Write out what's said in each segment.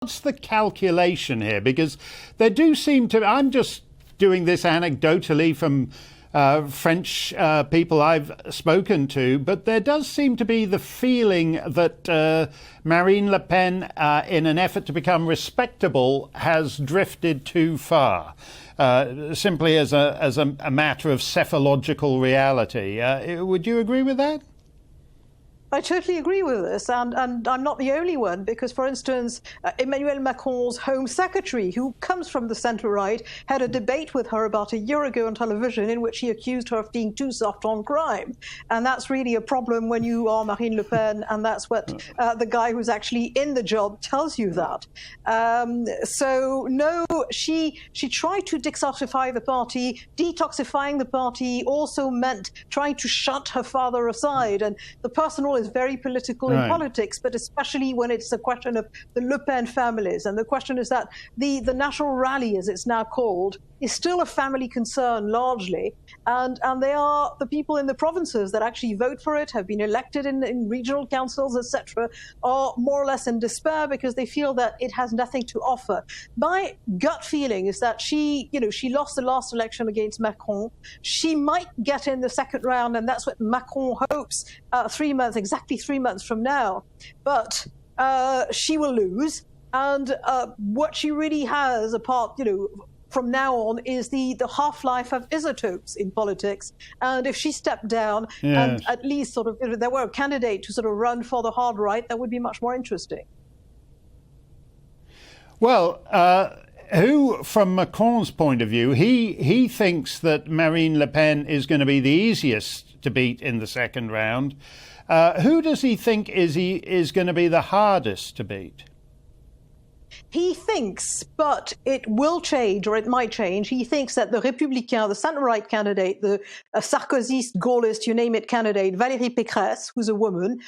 What's the calculation here? Because there do seem to, I'm just doing this anecdotally from French people I've spoken to, but there does seem to be the feeling that Marine Le Pen, in an effort to become respectable, has drifted too far, simply as a matter of psephological reality. Would you agree with that? I totally agree with this, and I'm not the only one, because, for instance, Emmanuel Macron's Home Secretary, who comes from the centre-right, had a debate with her about a year ago on television in which he accused her of being too soft on crime. And that's really a problem when you are Marine Le Pen, and that's what the guy who's actually in the job tells you that. So, no, she tried to detoxify the party. Detoxifying the party also meant trying to shut her father aside, and the personal is very political in politics, but especially when it's a question of the Le Pen families. And the question is that the National Rally, as it's now called, is still a family concern largely. And they are the people in the provinces that actually vote for it, have been elected in regional councils, etc., are more or less in despair because they feel that it has nothing to offer. My gut feeling is that she lost the last election against Macron. She might get in the second round, and that's what Macron hopes exactly 3 months from now. But she will lose. And what she really has, apart, from now on, is the half-life of isotopes in politics. And if she stepped down and at least there were a candidate to run for the hard right, that would be much more interesting. Well, who, from Macron's point of view, he thinks that Marine Le Pen is going to be the easiest to beat in the second round. Who does he think is going to be the hardest to beat? He thinks, but it will change, or it might change. He thinks that the Républicain, the centre-right candidate, the Sarkozyist, Gaullist, you name it, candidate, Valérie Pécresse, who's a woman,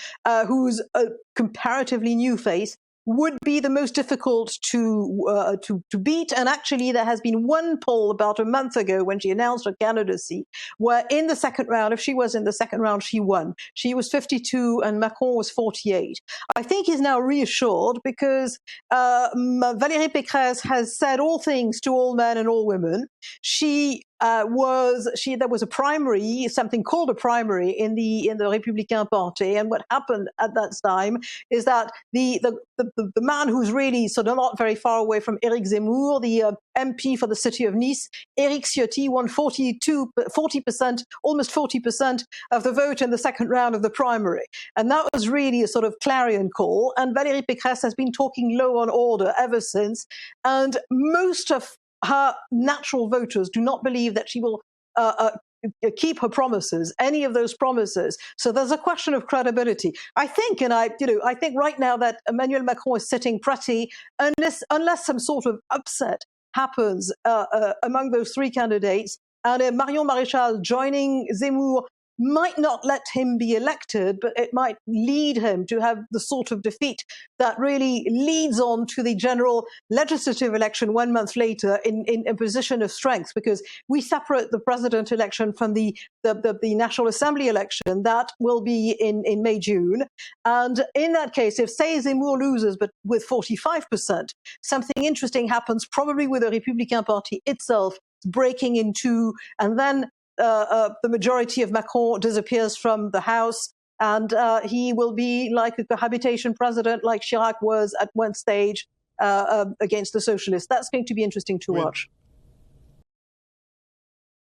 who's a comparatively new face, would be the most difficult to beat. And actually, there has been one poll about a month ago when she announced her candidacy, where in the second round, if she was in the second round, she won. She was 52 and Macron was 48. I think he's now reassured because Valérie Pécresse has said all things to all men and all women. There was a primary, something called a primary in the Républicain Party, and what happened at that time is that the man who's really not very far away from Éric Zemmour, the MP for the city of Nice, Éric Ciotti, won 40%, almost 40% of the vote in the second round of the primary, and that was really a sort of clarion call. And Valérie Pécresse has been talking low on order ever since, and most of her natural voters do not believe that she will keep her promises, any of those promises. So there's a question of credibility. I think right now that Emmanuel Macron is sitting pretty, unless some sort of upset happens among those three candidates, and Marion Maréchal joining Zemmour might not let him be elected, but it might lead him to have the sort of defeat that really leads on to the general legislative election 1 month later in a position of strength, because we separate the president election from the National Assembly election. That will be in May, June. And in that case, if, say, Zemmour loses, but with 45%, something interesting happens, probably with the Républicain Party itself breaking in two, and then the majority of Macron disappears from the House, and he will be like a cohabitation president, like Chirac was at one stage against the socialists. That's going to be interesting to watch.